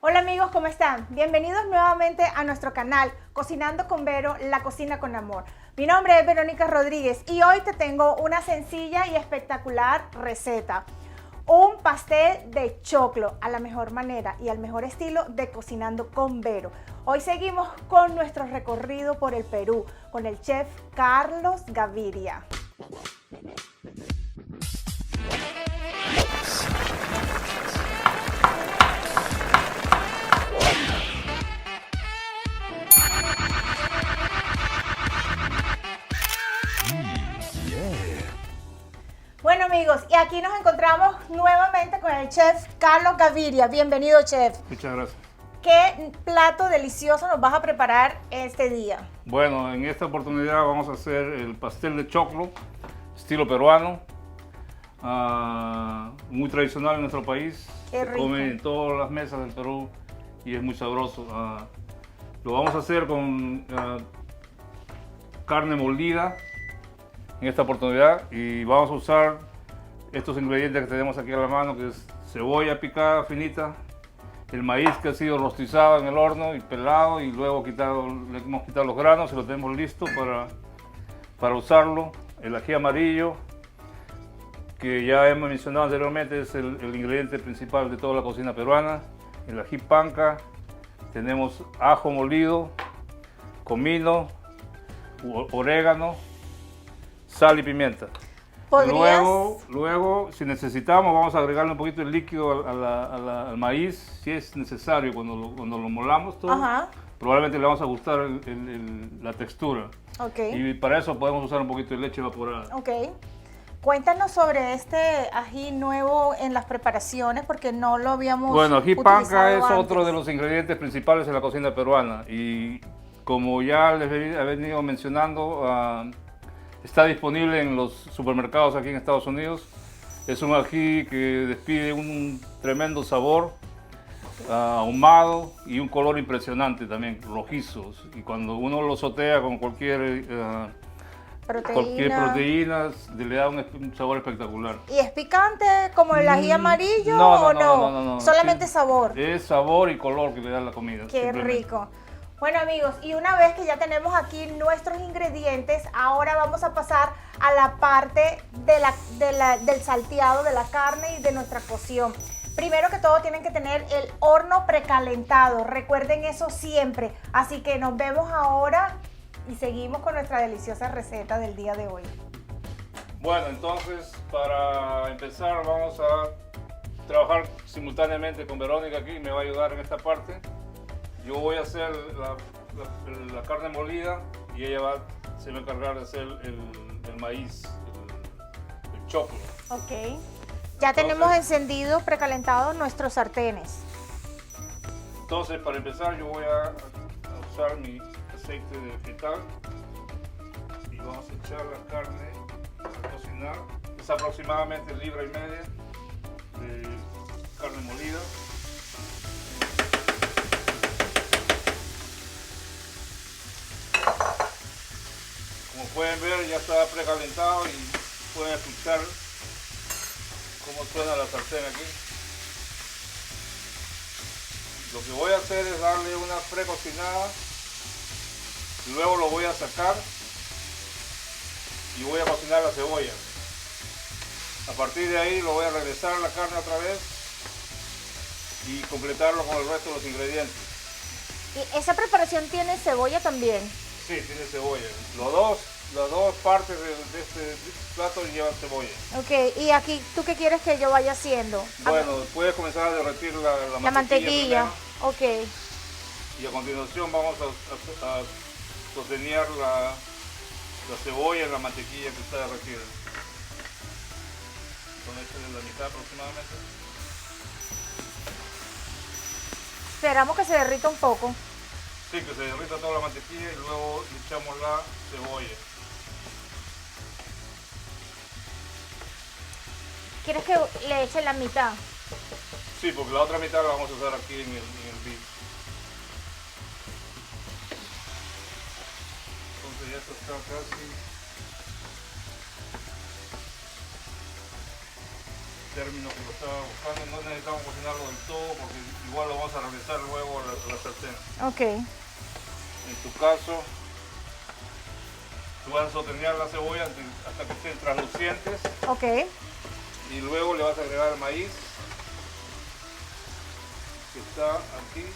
Hola amigos, ¿cómo están? Bienvenidos nuevamente a nuestro canal Cocinando con Vero, la cocina con amor. Mi nombre es Verónica Rodríguez y hoy te tengo una sencilla y espectacular receta. Un pastel de choclo a la mejor manera y al mejor estilo de Cocinando con Vero. Hoy seguimos con nuestro recorrido por el Perú con el chef Carlos Gaviria. Bueno amigos, y aquí nos encontramos nuevamente con el chef Carlos Gaviria. Bienvenido, chef. Muchas gracias. ¿Qué plato delicioso nos vas a preparar este día? Bueno, en esta oportunidad vamos a hacer el pastel de choclo, estilo peruano, muy tradicional en nuestro país. Qué rico. Se come en todas las mesas del Perú y es muy sabroso. Lo vamos a hacer con carne molida en esta oportunidad y vamos a usar estos ingredientes que tenemos aquí a la mano, que es cebolla picada finita, el maíz que ha sido rostizado en el horno y pelado y luego le hemos quitado los granos y lo tenemos listo para usarlo, el ají amarillo, que ya hemos mencionado anteriormente, es el ingrediente principal de toda la cocina peruana, el ají panca, tenemos ajo molido, comino, orégano, sal y pimienta. Luego, si necesitamos, vamos a agregarle un poquito de líquido al maíz, si es necesario, cuando lo molamos todo. Ajá. Probablemente le vamos a gustar la textura. Ok. Y para eso podemos usar un poquito de leche evaporada. Ok. Cuéntanos sobre este ají nuevo en las preparaciones, porque no lo habíamos Bueno, ají panca es antes. otro de los ingredientes principales en la cocina peruana. Y como ya les he venido mencionando, está disponible en los supermercados aquí en Estados Unidos. Es un ají que despide un tremendo sabor, ahumado y un color impresionante también, rojizos. Y cuando uno lo sotea con cualquier proteína, le da un sabor espectacular. ¿Y es picante como el ají amarillo o no? Solamente Sí, sabor. es sabor y color que le da la comida. Qué rico. Bueno amigos, y una vez que ya tenemos aquí nuestros ingredientes, ahora vamos a pasar a la parte del salteado de la carne y de nuestra cocción. Primero que todo tienen que tener el horno precalentado, recuerden eso siempre. Así que nos vemos ahora y seguimos con nuestra deliciosa receta del día de hoy. Bueno, entonces para empezar vamos a trabajar simultáneamente con Verónica aquí, me va a ayudar en esta parte. Yo voy a hacer la carne molida y ella se va a encargar de hacer el maíz, el choclo. Ok. Ya tenemos encendido, precalentados nuestros sartenes. Entonces, para empezar, yo voy a usar mi aceite de fritar y vamos a echar la carne a cocinar. Es aproximadamente 1,5 libras de carne molida. Como pueden ver, ya está precalentado y pueden escuchar cómo suena la sartén aquí. Lo que voy a hacer es darle una precocinada, luego lo voy a sacar y voy a cocinar la cebolla. A partir de ahí lo voy a regresar a la carne otra vez y completarlo con el resto de los ingredientes. ¿Y esa preparación tiene cebolla también? Sí, tiene cebolla. Las dos partes de este plato llevan cebolla. Ok, y aquí, ¿tú qué quieres que yo vaya haciendo? Bueno, puedes comenzar a derretir la mantequilla. primero, Ok. y a continuación vamos a sostener la cebolla en la mantequilla que está derretida. Con esto de la mitad aproximadamente. Esperamos que se derrita un poco. Sí, que se derrita toda la mantequilla y luego le echamos la cebolla. ¿Quieres que le eche la mitad? Sí, porque la otra mitad la vamos a usar aquí en el beef. Entonces ya esto está casi. término que lo estaba buscando. No necesitamos cocinarlo del todo porque igual lo vamos a regresar luego a la sartén. Ok. En tu caso, tú vas a sotener la cebolla hasta que estén translucientes Ok. y luego le vas a agregar el maíz que está aquí.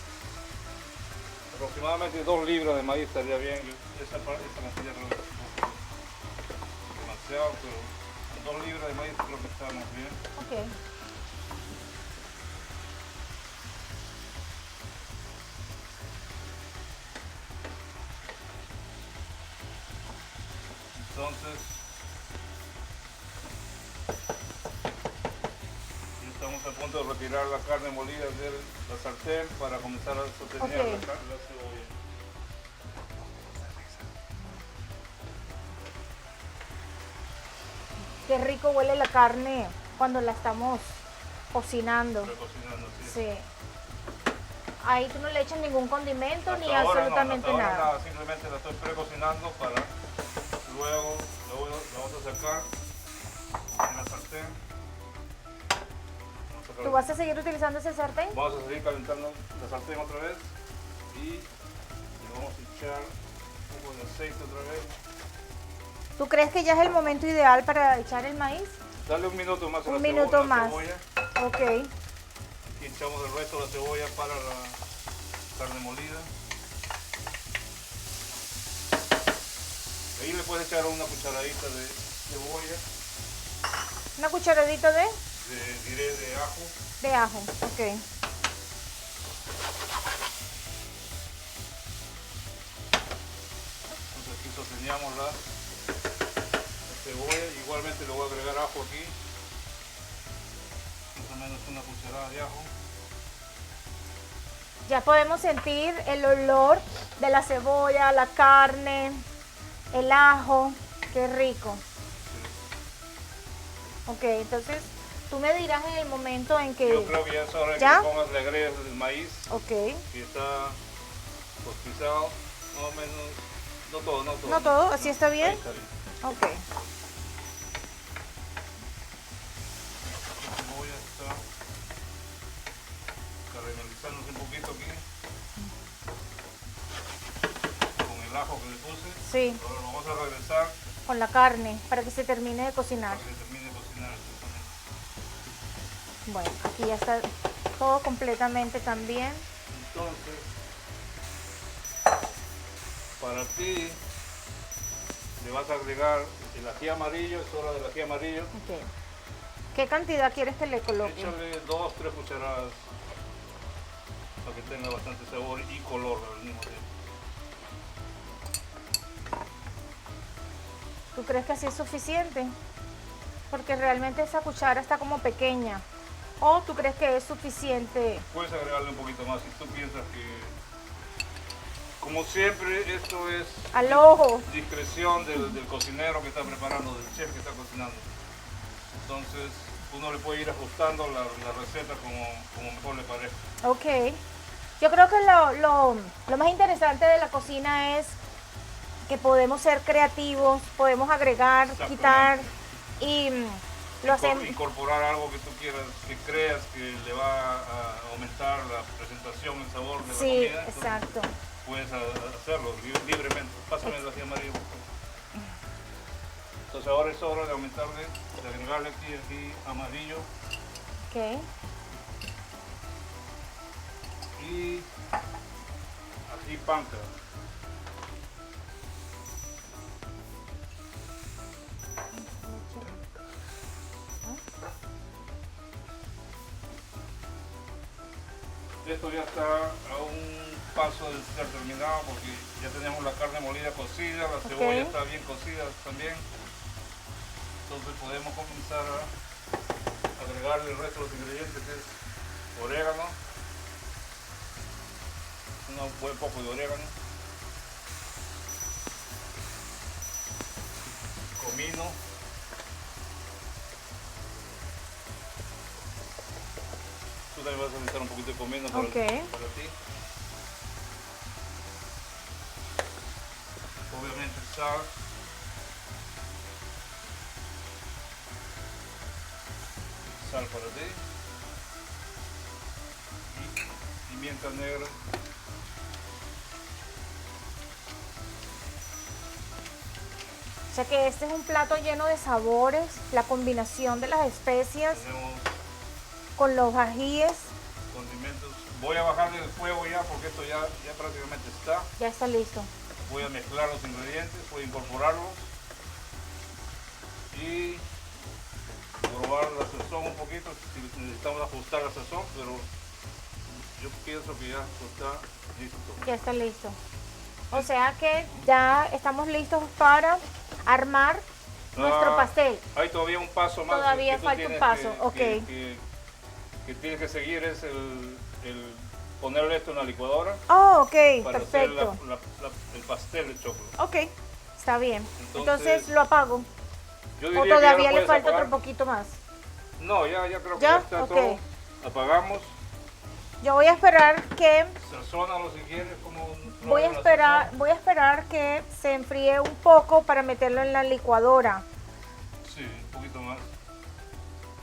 Aproximadamente 2 libras de maíz estaría bien. Esta cantidad creo que es demasiado, pero con 2 libras de maíz creo que estamos bien. Ok. Entonces, ya estamos a punto de retirar la carne molida de la sartén para comenzar a sostener Ok. la cebolla. Qué rico huele la carne cuando la estamos cocinando. Precocinando, sí. Sí. Ahí tú no le echas ningún condimento Hasta ni ahora absolutamente no, hasta ahora nada. nada, simplemente la estoy precocinando para luego la vamos a sacar en la sartén. ¿Tú vas a seguir utilizando ese sartén? Vamos a seguir calentando la sartén otra vez y le vamos a echar un poco de aceite otra vez. ¿Tú crees que ya es el momento ideal para echar el maíz? Dale un minuto más a Un la minuto la más. cebolla Ok. y echamos el resto de la cebolla para la carne molida. Ahí le puedes echar una cucharadita de cebolla, Una cucharadita diré de ajo. de ajo. Ok. Entonces aquí sosteníamos la cebolla, igualmente le voy a agregar ajo aquí, más o menos una cucharada de ajo. Ya podemos sentir el olor de la cebolla, la carne, el ajo. Qué rico. Ok, entonces tú me dirás en el momento en que... Yo creo que ya es hora de que ¿Ya? le agregues el maíz Ok. que está rostizado, más o menos, no todo, no todo. ¿No todo? ¿Así está bien? Ahí está bien. Ok. La cebolla está caramelizándose un poquito aquí con el ajo que le puse. Sí, Ahora lo vamos a regresar con la carne para que se termine de cocinar. para que termine de cocinar. Bueno, aquí ya está todo completamente también. Entonces, para ti le vas a agregar el ají amarillo, es hora del ají amarillo. Ok. ¿Qué cantidad quieres que le coloque? Échale 2-3 cucharadas para que tenga bastante sabor y color al mismo tiempo. ¿Tú crees que así es suficiente? Porque realmente esa cuchara está como pequeña. ¿O tú crees que es suficiente? Puedes agregarle un poquito más si tú piensas que, como siempre, esto es Al ojo. discreción del cocinero que está preparando, del chef que está cocinando. Entonces, uno le puede ir ajustando la receta como mejor le parezca. Ok. Yo creo que lo más interesante de la cocina es que podemos ser creativos, podemos agregar, Exactamente. quitar y lo hacemos. Incorporar algo que tú quieras, que creas que le va a aumentar la presentación, el sabor de la Sí, comida. Entonces, exacto. puedes hacerlo libremente. Pásame el ají amarillo, por favor. Entonces ahora es hora de aumentarle, de agregarle aquí ají amarillo Ok. y ají panca. Esto ya está a un paso de ser terminado porque ya tenemos la carne molida cocida, la cebolla está bien cocida también. Entonces podemos comenzar a agregarle el resto de los ingredientes, que es orégano, un buen poco de orégano, comino, tú también vas a necesitar un poquito de comino para ti. Obviamente sal, Sal para ti. Y pimienta negra. O sea que este es un plato lleno de sabores, la combinación de las especias Tenemos con los ajíes, condimentos. Voy a bajarle el fuego ya porque esto ya prácticamente está. ya está listo. Voy a mezclar los ingredientes, voy a incorporarlos y probar la sazón un poquito. Si necesitamos ajustar la sazón, pero yo pienso que ya esto está listo. Ya está listo. O sea que ya estamos listos para armar nuestro pastel. Hay todavía un paso más. Todavía que tú falta un tienes paso, que- ok. que tienes que seguir es el ponerle esto en la licuadora Oh, ok, para perfecto. hacer el pastel de chocolate. Ok, está bien. Entonces, Entonces lo apago. Yo O diría que ya todavía lo le puedes falta apagar. otro poquito más. No, ya creo que ¿Ya? ya está Ok. todo. Apagamos. Yo voy a esperar que Sazónalo si quieres, como voy a esperar que se enfríe un poco para meterlo en la licuadora. Sí, un poquito más.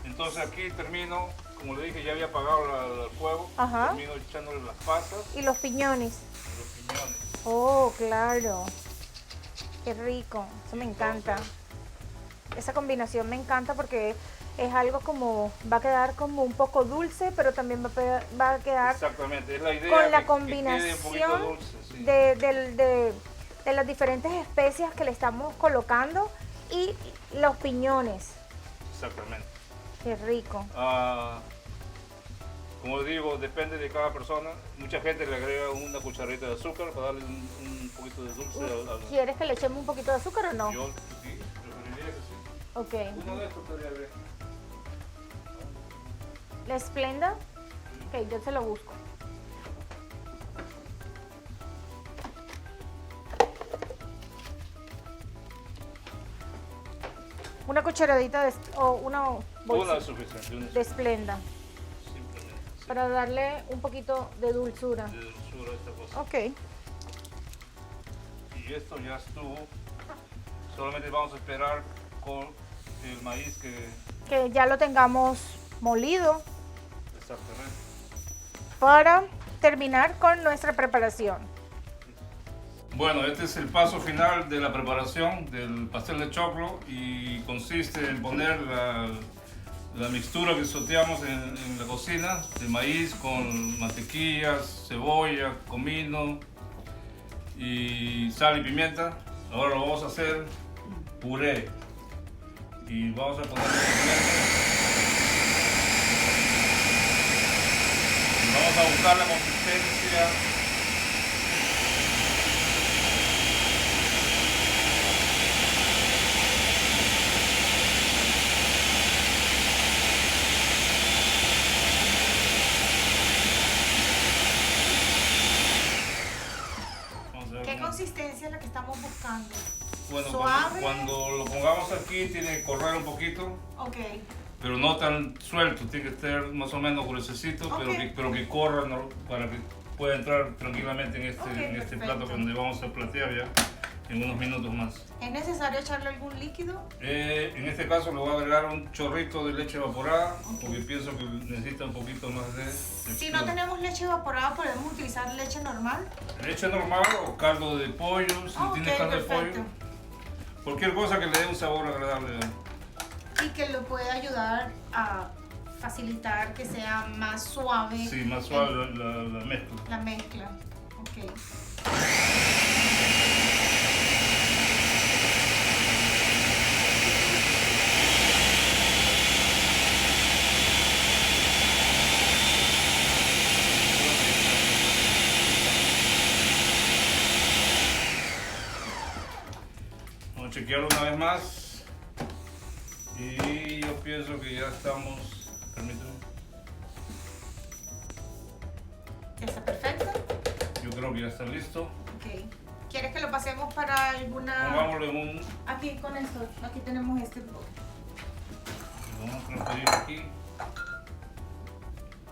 Entonces aquí termino, como le dije, ya había apagado el fuego. Ajá. Termino echándole las pasas Y los piñones. y los piñones. Oh, claro. Qué rico. Eso me encanta. Esa combinación me encanta porque es algo como, va a quedar como un poco dulce, pero también va a quedar Exactamente, es la idea con la que quede un poquito combinación dulce, sí. de las diferentes especias que le estamos colocando y los piñones. Exactamente. Qué rico. Como digo, depende de cada persona. Mucha gente le agrega una cucharita de azúcar para darle un poquito de dulce al. ¿Quieres que le echemos un poquito de azúcar o no? Yo sí, preferiría que sí. Ok. Uno de estos estaría bien. ¿La Splenda? Ok, yo se lo busco. Una cucharadita o una Una bolsa es suficiente, una es de Splenda simplemente. Sí, para darle un poquito de dulzura. de dulzura a esta cosa. Ok. Y esto ya estuvo. Solamente vamos a esperar con el maíz Que ya lo tengamos molido exactamente. para terminar con nuestra preparación. Bueno, este es el paso final de la preparación del pastel de choclo y consiste en poner la mixtura que sorteamos en la cocina de maíz con mantequillas, cebolla, comino y sal y pimienta. Ahora lo vamos a hacer puré y vamos a poner vamos a buscar la consistencia. ¿Qué consistencia es la que estamos buscando? Bueno, ¿Suave? cuando lo pongamos aquí tiene que correr un poquito, Ok. pero no tan suelto, tiene que estar más o menos gruesecito, Ok. pero que corra para que pueda entrar tranquilamente en Ok, este perfecto. plato donde vamos a platear ya en unos minutos más. ¿Es necesario echarle algún líquido? En este caso le voy a agregar un chorrito de leche evaporada, porque pienso que necesita un poquito más de Si no tenemos leche evaporada, podemos utilizar leche normal. leche normal o caldo de pollo, si Ok, tienes caldo perfecto. de pollo. Cualquier cosa que le dé un sabor agradable. Y que lo puede ayudar a facilitar que sea más suave. Sí, más suave la mezcla. La mezcla. Ok. Vamos a chequearlo una vez más. Y yo pienso que ya estamos. Permíteme. ¿Ya está perfecto? Yo creo que ya está listo. Ok. ¿Quieres que lo pasemos para alguna...? Pongámoslo en un. Aquí con esto. Aquí tenemos este. Lo vamos a transferir aquí.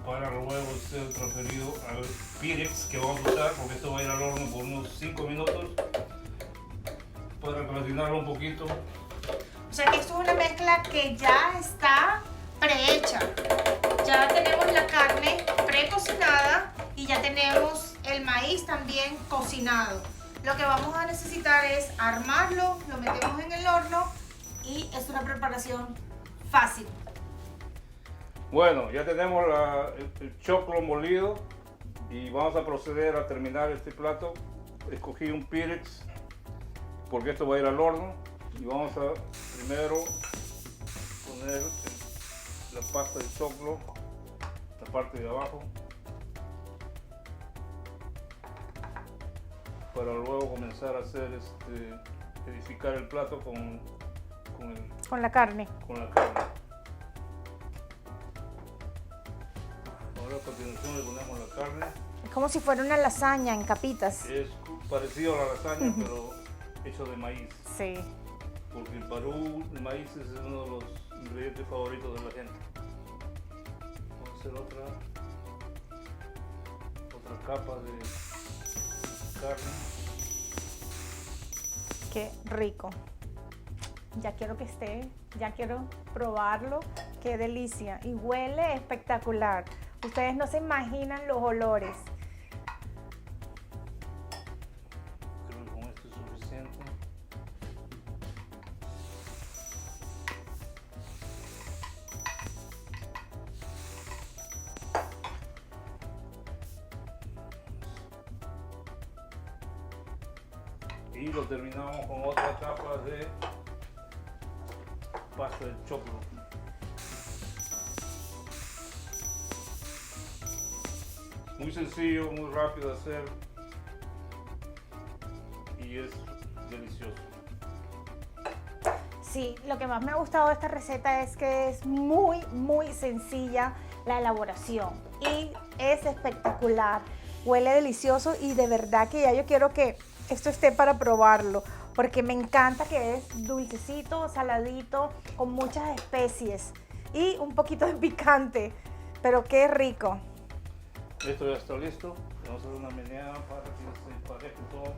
Para luego ser transferido al Pyrex que vamos a usar, porque esto va a ir al horno por unos 5 minutos. Para gratinarlo un poquito. O sea que esto es una mezcla que ya está prehecha. Ya tenemos la carne precocinada y ya tenemos el maíz también cocinado. Lo que vamos a necesitar es armarlo, lo metemos en el horno y es una preparación fácil. Bueno, ya tenemos el choclo molido y vamos a proceder a terminar este plato. Escogí un Pyrex porque esto va a ir al horno y vamos a primero poner la pasta de choclo, la parte de abajo, para luego comenzar a hacer edificar el plato con la carne. Con la carne. Ahora a continuación le ponemos la carne. Es como si fuera una lasaña en capitas. Es parecido a la lasaña, pero hecho de maíz. Sí. Porque en Perú el maíz es uno de los ingredientes favoritos de la gente. Vamos a hacer otra capa de carne. Qué rico. Ya quiero que esté, ya quiero probarlo. Qué delicia. Y huele espectacular. Ustedes no se imaginan los olores. Creo que con esto es suficiente. Y lo terminamos con otra capa de pasta de choclo. Muy sencillo, muy rápido de hacer y es delicioso. Sí, lo que más me ha gustado de esta receta es que es muy, muy sencilla la elaboración y es espectacular. Huele delicioso y de verdad que ya yo quiero que esto esté para probarlo, porque me encanta que es dulcecito, saladito, con muchas especies y un poquito de picante, pero qué rico. Esto ya está listo. Vamos a hacer una meneada para que se empareje todo.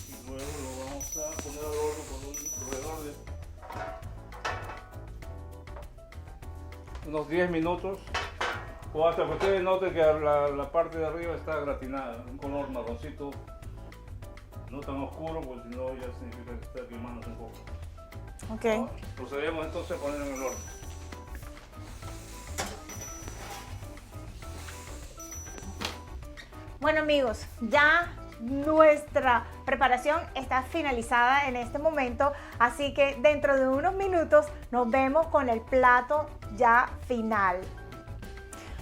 Y luego lo vamos a poner al horno por alrededor de unos 10 minutos. O hasta que ustedes noten que la parte de arriba está gratinada, un color marroncito, no tan oscuro, porque si no ya significa que está quemándose un poco. Ok. Ahora, procedemos entonces a poner en el horno. Bueno amigos, ya nuestra preparación está finalizada en este momento, así que dentro de unos minutos nos vemos con el plato ya final.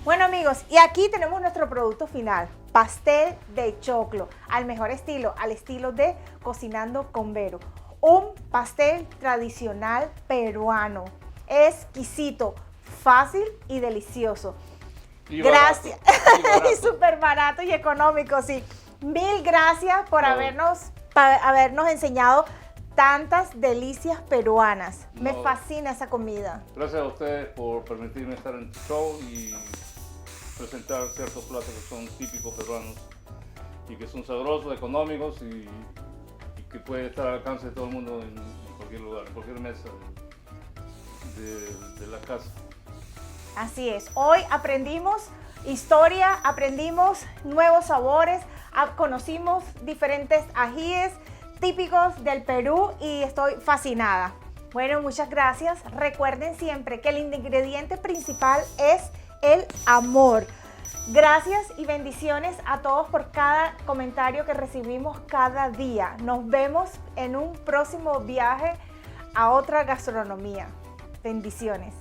Bueno amigos, y aquí tenemos nuestro producto final, pastel de choclo, al mejor estilo, al estilo de Cocinando con Vero. Un pastel tradicional peruano, exquisito, fácil y delicioso. Y Gracias. barato. Y súper barato y económico, sí. Mil gracias por habernos enseñado tantas delicias peruanas. Me No. fascina esa comida. Gracias a ustedes por permitirme estar en tu show y presentar ciertos platos que son típicos peruanos y que son sabrosos, económicos y que puede estar al alcance de todo el mundo en cualquier lugar, en cualquier mesa de la casa. Así es. Hoy aprendimos historia, aprendimos nuevos sabores, conocimos diferentes ajíes típicos del Perú y estoy fascinada. Bueno, muchas gracias. Recuerden siempre que el ingrediente principal es el amor. Gracias y bendiciones a todos por cada comentario que recibimos cada día. Nos vemos en un próximo viaje a otra gastronomía. Bendiciones.